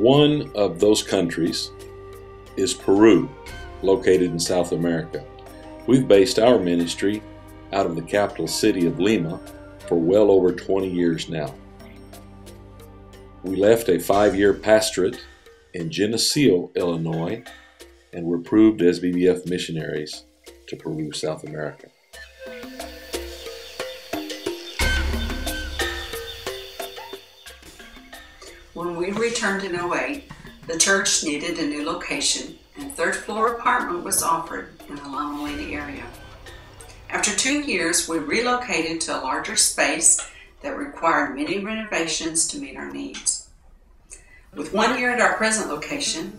One of those countries is Peru, located in South America. We've based our ministry out of the capital city of Lima for well over 20 years now. We left a 5-year pastorate in Geneseo, Illinois, and were approved as BBF missionaries to Peru, South America. When we returned in 2008, the church needed a new location, and a third-floor apartment was offered in the Loma Linda area. After 2 years, we relocated to a larger space that required many renovations to meet our needs. With 1 year at our present location,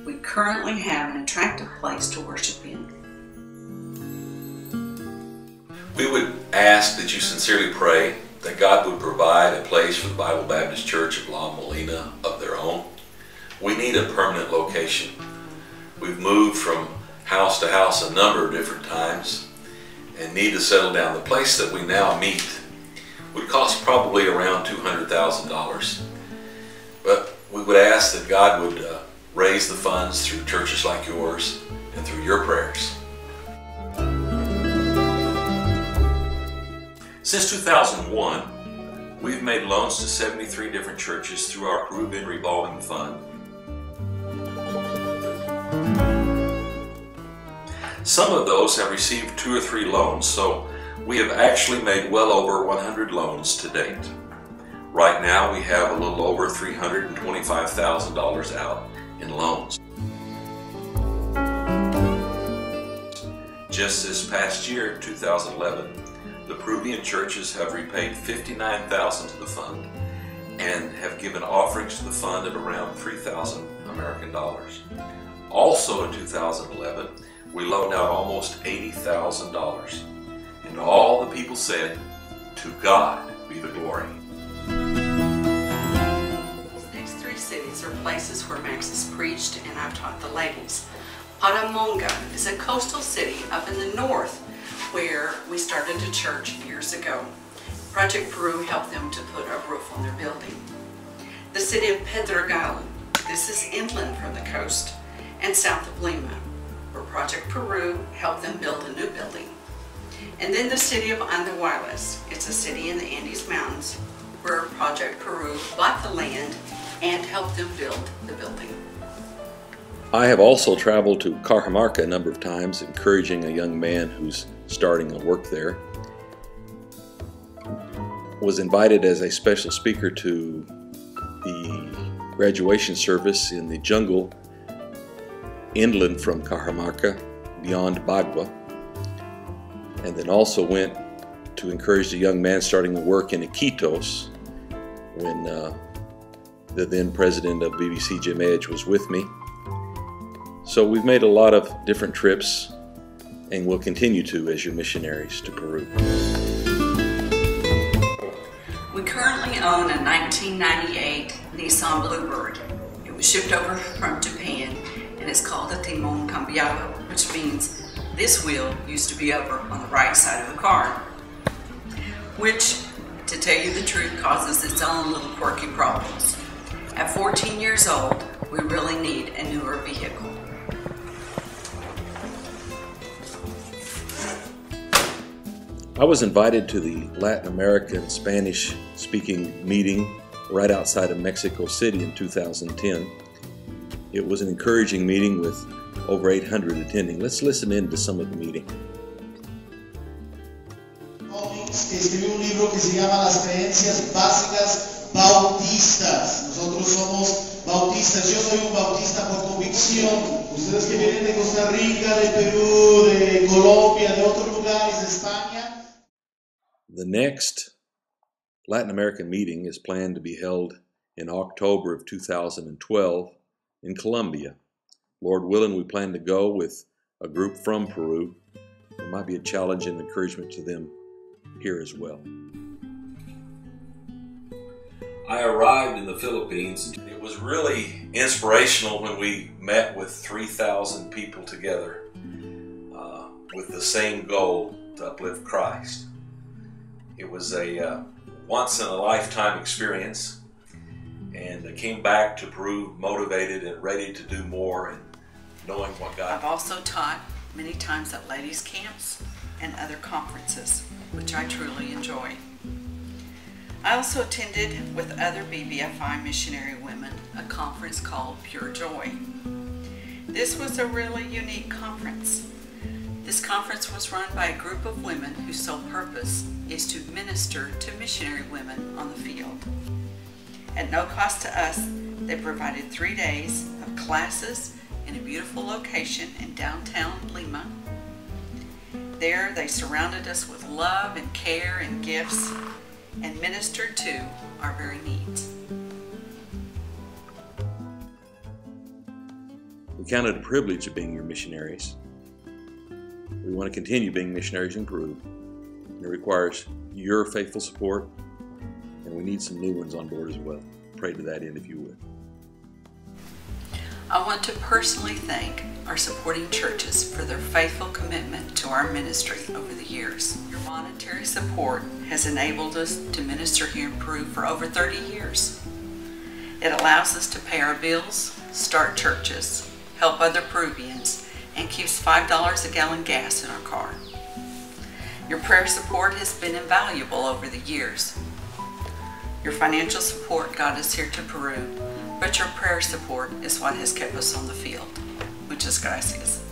we currently have an attractive place to worship in. We would ask that you sincerely pray that God would provide a place for the Bible Baptist Church of Loma Linda of their own. We need a permanent location. We've moved from house to house a number of different times and need to settle down. The place that we now meet would cost probably around $200,000. But we would ask that God would raise the funds through churches like yours and through your prayers. Since 2001, we've made loans to 73 different churches through our Peruvian revolving fund. Some of those have received 2 or 3 loans, so we have actually made well over 100 loans to date. Right now we have a little over $325,000 out in loans. Just this past year, 2011, the Peruvian churches have repaid $59,000 to the fund and have given offerings to the fund of around 3,000 American dollars. Also in 2011, we loaned out almost $80,000. And all the people said, "To God be the glory." These next 3 cities are places where Max has preached and I've taught the ladies. Harmon is a coastal city up in the north where we started a church years ago. Project Peru helped them to put a roof on their building. The city of Pedregal, this is inland from the coast and south of Lima, where Project Peru helped them build a new building. And then the city of Andahuaylas, it's a city in the Andes Mountains where Project Peru bought the land and helped them build the building. I have also traveled to Cajamarca a number of times, encouraging a young man who's starting a work there. Was invited as a special speaker to the graduation service in the jungle inland from Cajamarca, beyond Bagua, and then also went to encourage a young man starting work in Iquitos when the then president of BBC Jim Edge was with me. So we've made a lot of different trips and will continue to as your missionaries to Peru. We currently own a 1998 Nissan Bluebird. It was shipped over from Japan and it's called a timón cambiado, which means this wheel used to be over on the right side of the car, which, to tell you the truth, causes its own little quirky problems. At 14 years old, we really need a newer vehicle. I was invited to the Latin American Spanish-speaking meeting right outside of Mexico City in 2010. It was an encouraging meeting with over 800 attending. Let's listen in to some of the meeting. Escribió un libro que se llama Las creencias básicas bautistas. Nosotros somos bautistas. Yo soy un bautista por convicción. Ustedes que vienen de Costa Rica, de Perú, de Colombia, de otros lugares, de España. The next Latin American meeting is planned to be held in October of 2012 in Colombia. Lord willing, we plan to go with a group from Peru. There might be a challenge and encouragement to them here as well. I arrived in the Philippines. It was really inspirational when we met with 3,000 people together with the same goal, to uplift Christ. It was a once-in-a-lifetime experience, and came back to Peru motivated and ready to do more and knowing what God. I've also taught many times at ladies' camps and other conferences, which I truly enjoy. I also attended with other BBFI missionary women a conference called Pure Joy. This was a really unique conference. This conference was run by a group of women whose sole purpose is to minister to missionary women on the field. At no cost to us, they provided 3 days of classes in a beautiful location in downtown Lima. There they surrounded us with love and care and gifts and ministered to our very needs. We count it a privilege of being your missionaries. We want to continue being missionaries in Peru. It requires your faithful support, and we need some new ones on board as well. Pray to that end if you would. I want to personally thank our supporting churches for their faithful commitment to our ministry over the years. Your monetary support has enabled us to minister here in Peru for over 30 years. It allows us to pay our bills, start churches, help other Peruvians, and keeps $5 a gallon gas in our car. Your prayer support has been invaluable over the years. Your financial support got us here to Peru, but your prayer support is what has kept us on the field. Muchas gracias.